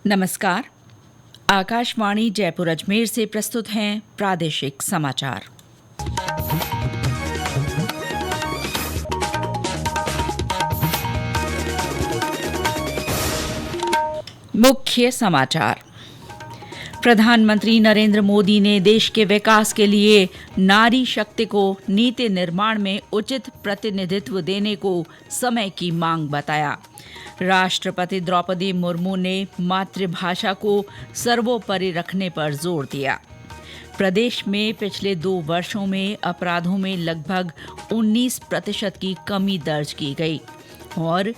नमस्कार। आकाशवाणी जयपुर अजमेर से प्रस्तुत हैं प्रादेशिक समाचार। मुख्य समाचार। प्रधानमंत्री नरेंद्र मोदी ने देश के विकास के लिए नारी शक्ति को नीति निर्माण में उचित प्रतिनिधित्व देने को समय की मांग बताया। राष्ट्रपति द्रौपदी मुर्मू ने मातृभाषा को सर्वोपरि रखने पर जोर दिया। प्रदेश में पिछले 2 वर्षों में अपराधों में लगभग 19% की कमी दर्ज की गई। और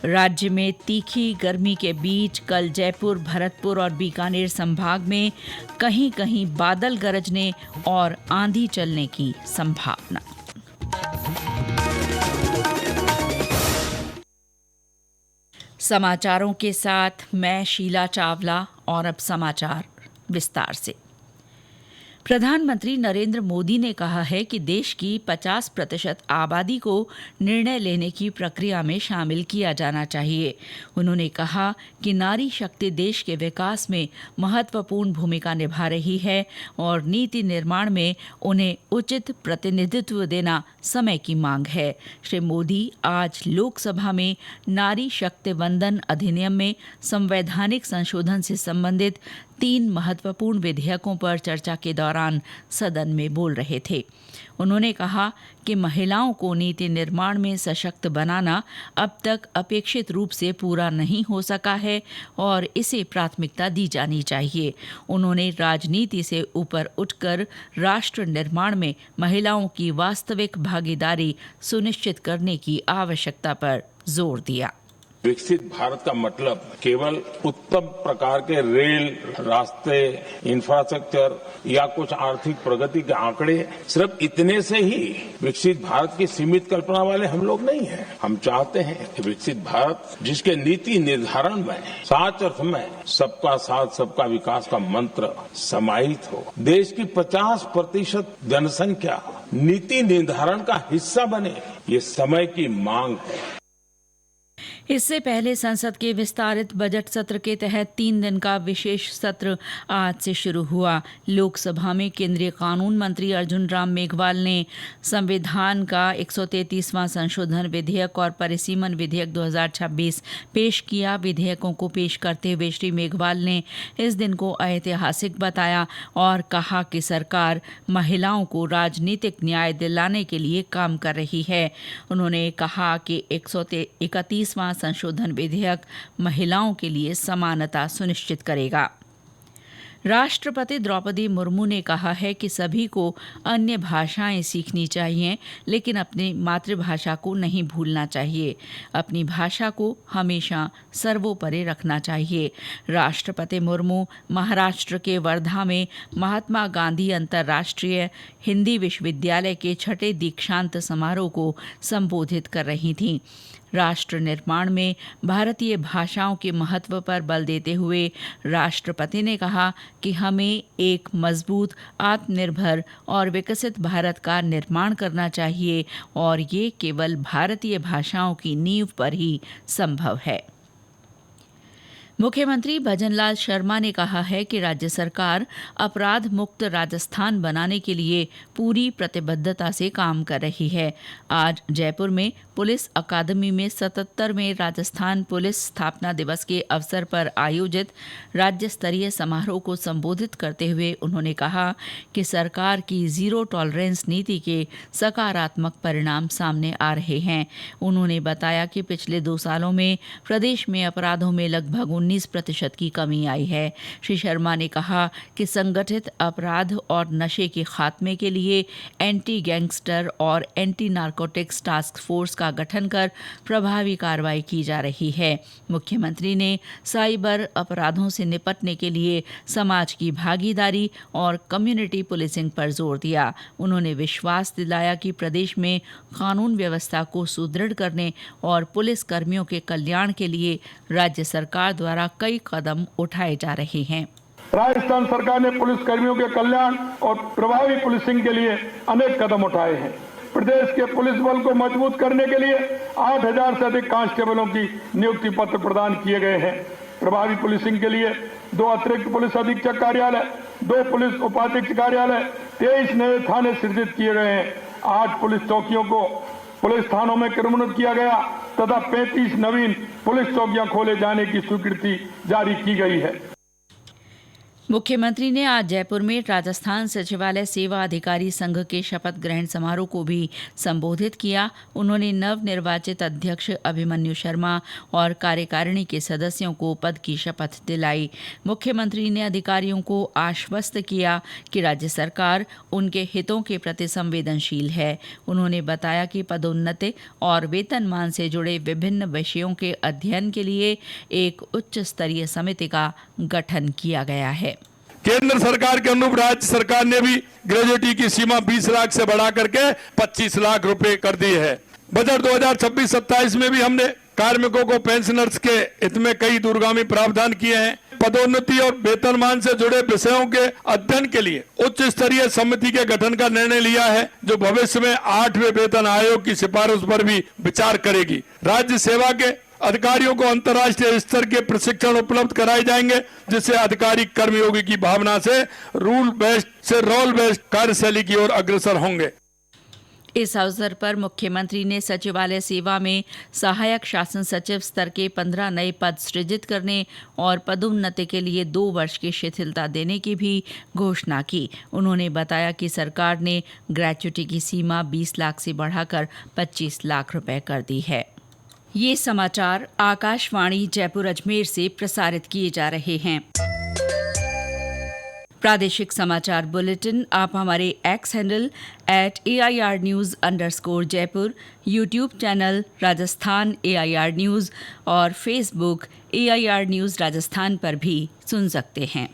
राज्य में तीखी गर्मी के बीच कल जयपुर, भरतपुर और बीकानेर संभाग में कहीं-कहीं बादल गरजने और आंधी चलने की संभावना। समाचारों के साथ मैं शीला चावला और अब समाचार विस्तार से। प्रधानमंत्री नरेंद्र मोदी ने कहा है कि देश की 50% आबादी को निर्णय लेने की प्रक्रिया में शामिल किया जाना चाहिए। उन्होंने कहा कि नारी शक्ति देश के विकास में महत्वपूर्ण भूमिका निभा रही है और नीति निर्माण में उन्हें उचित प्रतिनिधित्व देना समय की मांग है। श्री मोदी आज लोकसभा में नारी शक्ति वंदन अधिनियम में संवैधानिक संशोधन से संबंधित 3 महत्वपूर्ण विधेयकों पर चर्चा के दौरान सदन में बोल रहे थे। उन्होंने कहा कि महिलाओं को नीति निर्माण में सशक्त बनाना अब तक अपेक्षित रूप से पूरा नहीं हो सका है और इसे प्राथमिकता दी जानी चाहिए। उन्होंने राजनीति से ऊपर उठकर राष्ट्र निर्माण में महिलाओं की वास्तविक भागीदारी सुनिश्चित करने की आवश्यकता पर जोर दिया। विकसित भारत का मतलब केवल उत्तम प्रकार के रेल, रास्ते, इंफ्रास्ट्रक्चर या कुछ आर्थिक प्रगति के आंकड़े सिर्फ इतने से ही विकसित भारत की सीमित कल्पना वाले हम लोग नहीं हैं। हम चाहते हैं कि विकसित भारत जिसके नीति निर्धारण में साच अर्थ में सबका साथ सबका विकास का मंत्र समाहित हो, देश की 50% जनसंख्या नीति निर्धारण का हिस्सा बने, ये समय की मांग है। इससे पहले संसद के विस्तारित बजट सत्र के तहत 3 दिन का विशेष सत्र आज से शुरू हुआ। लोकसभा में केंद्रीय कानून मंत्री अर्जुन राम मेघवाल ने संविधान का 133वां संशोधन विधेयक और परिसीमन विधेयक 2026 पेश किया। विधेयकों को पेश करते हुए श्री मेघवाल ने इस दिन को ऐतिहासिक बताया और कहा कि सरकार महिलाओं को राजनीतिक न्याय दिलाने के लिए काम कर रही है। उन्होंने कहा कि 131वां संशोधन विधेयक महिलाओं के लिए समानता सुनिश्चित करेगा। राष्ट्रपति द्रौपदी मुर्मू ने कहा है कि सभी को अन्य भाषाएं सीखनी चाहिए, लेकिन अपनी मातृभाषा को नहीं भूलना चाहिए। अपनी भाषा को हमेशा सर्वोपरि रखना चाहिए। राष्ट्रपति मुर्मू महाराष्ट्र के वर्धा में महात्मा गांधी अंतर्राष्ट्रीय हिंदी विश्वविद्यालय के 6ठे दीक्षांत समारोह को संबोधित कर रही थीं। राष्ट्र निर्माण में भारतीय भाषाओं के महत्व पर बल देते हुए राष्ट्रपति ने कहा कि हमें एक मजबूत, आत्मनिर्भर और विकसित भारत का निर्माण करना चाहिए और ये केवल भारतीय भाषाओं की नींव पर ही संभव है। मुख्यमंत्री भजनलाल शर्मा ने कहा है कि राज्य सरकार अपराध मुक्त राजस्थान बनाने के लिए पूरी प्रतिबद्धता से काम कर रही है। आज जयपुर में पुलिस अकादमी में 77वें राजस्थान पुलिस स्थापना दिवस के अवसर पर आयोजित राज्य स्तरीय समारोह को संबोधित करते हुए उन्होंने कहा कि सरकार की जीरो टॉलरेंस नीति के सकारात्मक परिणाम सामने आ रहे हैं। उन्होंने बताया कि पिछले 2 सालों में प्रदेश में अपराधों में लगभग 19% की कमी आई है। श्री शर्मा ने कहा कि संगठित अपराध और नशे के खात्मे के लिए एंटी गैंगस्टर और एंटी नारकोटिक्स टास्क फोर्स का गठन कर प्रभावी कार्रवाई की जा रही है। मुख्यमंत्री ने साइबर अपराधों से निपटने के लिए समाज की भागीदारी और कम्युनिटी पुलिसिंग पर जोर दिया। उन्होंने विश्वास दिलाया कि प्रदेश में कानून व्यवस्था को सुदृढ़ करने और पुलिस कर्मियों के कल्याण के लिए राज्य सरकार द्वारा कई कदम उठाए जा रहे हैं। राजस्थान सरकार ने पुलिस कर्मियों के कल्याण और प्रभावी पुलिसिंग के लिए अनेक कदम उठाए हैं। प्रदेश के पुलिस बल को मजबूत करने के लिए 8000 से अधिक कांस्टेबलों की नियुक्ति पत्र प्रदान किए गए हैं। प्रभावी पुलिसिंग के लिए 2 अतिरिक्त पुलिस अधीक्षक कार्यालय, 2 पुलिस उपाधीक्षक कार्यालय, 23 नए थाने सृजित किए गए हैं। 8 पुलिस चौकियों को पुलिस थानों में क्रमोन्नत किया गया तथा 35 नवीन पुलिस चौकियां खोले जाने की स्वीकृति जारी की गई है। मुख्यमंत्री ने आज जयपुर में राजस्थान सचिवालय सेवा अधिकारी संघ के शपथ ग्रहण समारोह को भी संबोधित किया। उन्होंने नवनिर्वाचित अध्यक्ष अभिमन्यु शर्मा और कार्यकारिणी के सदस्यों को पद की शपथ दिलाई। मुख्यमंत्री ने अधिकारियों को आश्वस्त किया कि राज्य सरकार उनके हितों के प्रति संवेदनशील है। उन्होंने बताया कि पदोन्नति और वेतनमान से जुड़े विभिन्न विषयों के अध्ययन के लिए एक उच्च स्तरीय समिति का गठन किया गया है। केंद्र सरकार के अनुरूप राज्य सरकार ने भी ग्रेजुएटी की सीमा 20 लाख से बढ़ा करके 25 लाख रुपए कर दी है। बजट 2026-27 में भी हमने कार्मिकों को पेंशनर्स के हित में कई दूरगामी प्रावधान किए हैं। पदोन्नति और वेतनमान से जुड़े विषयों के अध्ययन के लिए उच्च स्तरीय समिति के गठन का निर्णय लिया है, जो भविष्य में 8वें वेतन आयोग की सिफारिश पर भी विचार करेगी। राज्य सेवा के अधिकारियों को अंतर्राष्ट्रीय स्तर के प्रशिक्षण उपलब्ध कराए जाएंगे, जिससे अधिकारी कर्मयोगी की भावना से रूल बेस्ड से रोल बेस्ड कार्यशैली की ओर अग्रसर होंगे। इस अवसर पर मुख्यमंत्री ने सचिवालय सेवा में सहायक शासन सचिव स्तर के 15 नए पद सृजित करने और पदोन्नति के लिए 2 वर्ष की शिथिलता देने की भी घोषणा की। उन्होंने बताया कि सरकार ने ग्रेच्युटी की सीमा 20 लाख से बढ़ाकर 25 लाख रुपए कर दी है। ये समाचार आकाशवाणी जयपुर अजमेर से प्रसारित किए जा रहे हैं। प्रादेशिक समाचार बुलेटिन आप हमारे x handle @AIRnews_Jaipur, YouTube channel Rajasthan AIR news और फेसबुक AIR न्यूज राजस्थान पर भी सुन सकते हैं।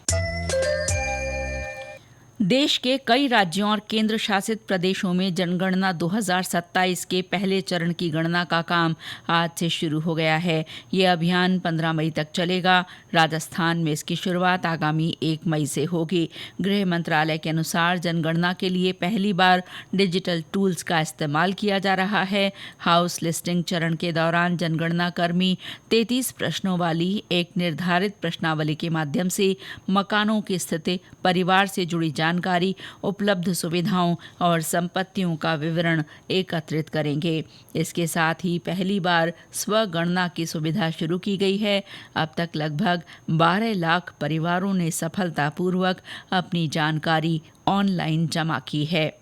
देश के कई राज्यों और केंद्र शासित प्रदेशों में जनगणना 2027 के पहले चरण की गणना का काम आज से शुरू हो गया है। ये अभियान 15 मई तक चलेगा। राजस्थान में इसकी शुरुआत आगामी 1 मई से होगी। गृह मंत्रालय के अनुसार जनगणना के लिए पहली बार डिजिटल टूल्स का इस्तेमाल किया जा रहा है। हाउस लिस्टिंग चरण के दौरान जनगणना कर्मी 33 प्रश्नों वाली एक निर्धारित प्रश्नावली के माध्यम से मकानों की स्थिति, परिवार से जुड़ी जानकारी, उपलब्ध सुविधाओं और संपत्तियों का विवरण एकत्रित करेंगे। इसके साथ ही पहली बार स्वगणना की सुविधा शुरू की गई है। अब तक लगभग 12 लाख परिवारों ने सफलतापूर्वक अपनी जानकारी ऑनलाइन जमा की है।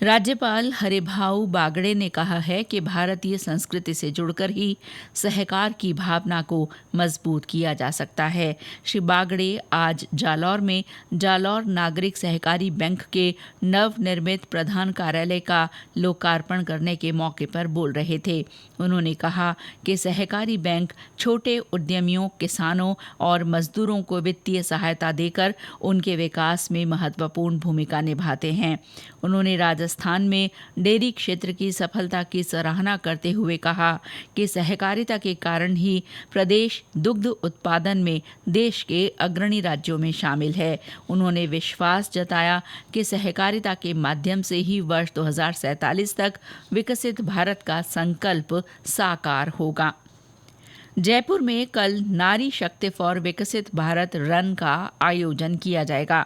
राज्यपाल हरिभाऊ बागड़े ने कहा है कि भारतीय संस्कृति से जुड़कर ही सहकार की भावना को मजबूत किया जा सकता है। श्री बागड़े आज जालौर में जालौर नागरिक सहकारी बैंक के नवनिर्मित प्रधान कार्यालय का लोकार्पण करने के मौके पर बोल रहे थे। उन्होंने कहा कि सहकारी बैंक छोटे उद्यमियों, किसानों और मजदूरों को वित्तीय सहायता देकर उनके विकास में महत्वपूर्ण भूमिका निभाते हैं। उन्होंने राजस्थान में डेयरी क्षेत्र की सफलता की सराहना करते हुए कहा कि सहकारिता के कारण ही प्रदेश दुग्ध उत्पादन में देश के अग्रणी राज्यों में शामिल है। उन्होंने विश्वास जताया कि सहकारिता के माध्यम से ही वर्ष 2047 तक विकसित भारत का संकल्प साकार होगा। जयपुर में कल नारी शक्ति फॉर विकसित भारत रन का आयोजन किया जाएगा।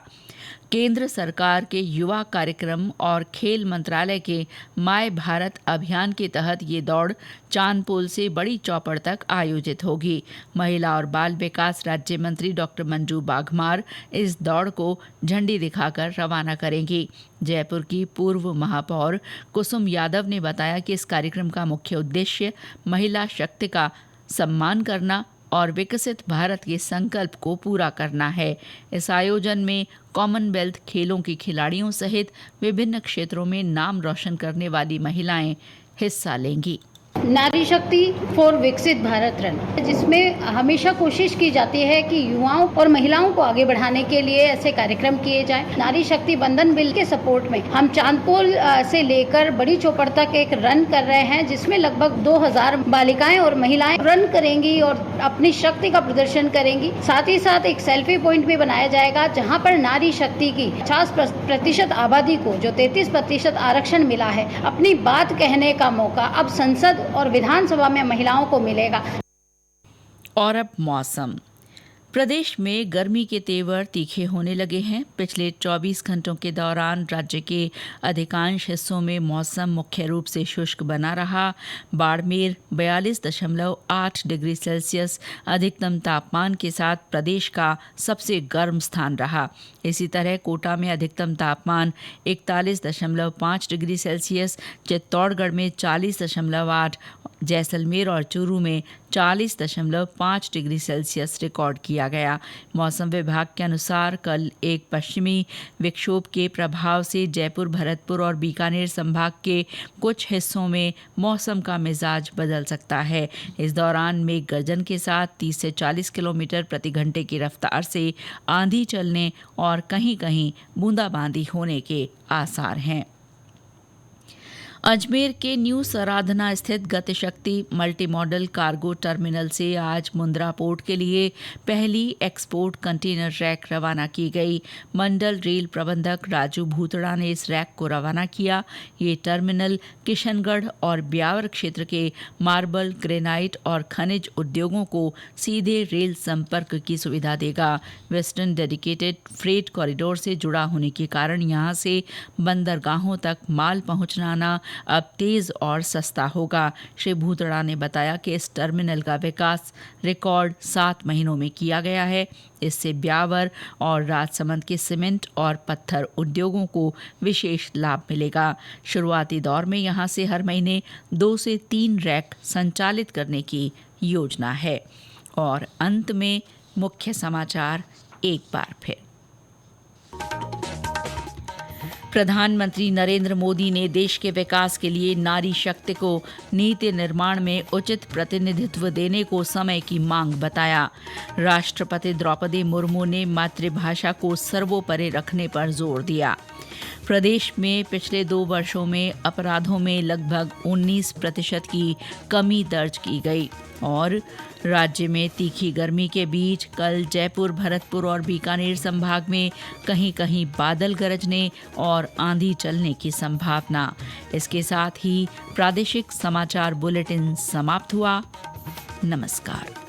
केंद्र सरकार के युवा कार्यक्रम और खेल मंत्रालय के माय भारत अभियान के तहत ये दौड़ चांदपोल से बड़ी चौपड़ तक आयोजित होगी। महिला और बाल विकास राज्य मंत्री डॉक्टर मंजू बाघमार इस दौड़ को झंडी दिखाकर रवाना करेंगी। जयपुर की पूर्व महापौर कुसुम यादव ने बताया कि इस कार्यक्रम का मुख्य उद्देश्य महिला शक्ति का सम्मान करना और विकसित भारत के संकल्प को पूरा करना है। इस आयोजन में कॉमनवेल्थ खेलों की खिलाड़ियों सहित विभिन्न क्षेत्रों में नाम रोशन करने वाली महिलाएं हिस्सा लेंगी। नारी शक्ति फॉर विकसित भारत रन, जिसमें हमेशा कोशिश की जाती है कि युवाओं और महिलाओं को आगे बढ़ाने के लिए ऐसे कार्यक्रम किए जाएं। नारी शक्ति बंधन बिल के सपोर्ट में हम चांदपोल से लेकर बड़ी चौपड़ तक एक रन कर रहे हैं, जिसमें लगभग 2000 बालिकाएं और महिलाएं रन करेंगी और अपनी शक्ति का प्रदर्शन करेंगी। साथ ही साथ एक सेल्फी पॉइंट भी बनाया जाएगा, जहां पर नारी शक्ति की 50% आबादी को जो 33% आरक्षण मिला है, अपनी बात कहने का मौका अब संसद और विधानसभा में महिलाओं को मिलेगा। और अब मौसम। प्रदेश में गर्मी के तेवर तीखे होने लगे हैं। पिछले 24 घंटों के दौरान राज्य के अधिकांश हिस्सों में मौसम मुख्य रूप से शुष्क बना रहा। बाड़मेर 42.8 डिग्री सेल्सियस अधिकतम तापमान के साथ प्रदेश का सबसे गर्म स्थान रहा। इसी तरह कोटा में अधिकतम तापमान 41.5 डिग्री सेल्सियस, चित्तौड़गढ़ में 40.8, जैसलमेर और चूरू में 40.5 डिग्री सेल्सियस रिकॉर्ड किया गया। मौसम विभाग के अनुसार कल एक पश्चिमी विक्षोभ के प्रभाव से जयपुर, भरतपुर और बीकानेर संभाग के कुछ हिस्सों में मौसम का मिजाज बदल सकता है। इस दौरान मेघ गर्जन के साथ 30 से 40 किलोमीटर प्रति घंटे की रफ्तार से आंधी चलने और कहीं-कहीं बूंदाबांदी होने के आसार हैं। अजमेर के न्यू सराधना स्थित Gatishakti multi modal cargo terminal से आज मुंद्रा पोर्ट के लिए पहली एक्सपोर्ट कंटेनर रैक रवाना की गई। मंडल रेल प्रबंधक राजू भूतड़ा ने इस रैक को रवाना किया। ये टर्मिनल किशनगढ़ और ब्यावर क्षेत्र के मार्बल, ग्रेनाइट और खनिज उद्योगों को सीधे रेल संपर्क की सुविधा देगा। वेस्टर्न डेडिकेटेड फ्रेट कॉरिडोर से जुड़ा होने के कारण यहां से बंदरगाहों तक माल पहुंचाना अब तेज और सस्ता होगा। श्री भूतड़ा ने बताया कि इस टर्मिनल का विकास रिकॉर्ड 7 महीनों में किया गया है। इससे ब्यावर और राजसमंद के सीमेंट और पत्थर उद्योगों को विशेष लाभ मिलेगा। शुरुआती दौर में यहां से हर महीने 2 से 3 रैक संचालित करने की योजना है। और अंत में मुख्य समाचार एक बार फिर। प्रधानमंत्री नरेंद्र मोदी ने देश के विकास के लिए नारी शक्ति को नीति निर्माण में उचित प्रतिनिधित्व देने को समय की मांग बताया। राष्ट्रपति द्रौपदी मुर्मू ने मातृभाषा को सर्वोपरि रखने पर जोर दिया। प्रदेश में पिछले 2 वर्षों में अपराधों में लगभग 19% की कमी दर्ज की गई। और राज्य में तीखी गर्मी के बीच कल जयपुर, भरतपुर और बीकानेर संभाग में कहीं-कहीं बादल गरजने और आंधी चलने की संभावना। इसके साथ ही प्रादेशिक समाचार बुलेटिन समाप्त हुआ। नमस्कार।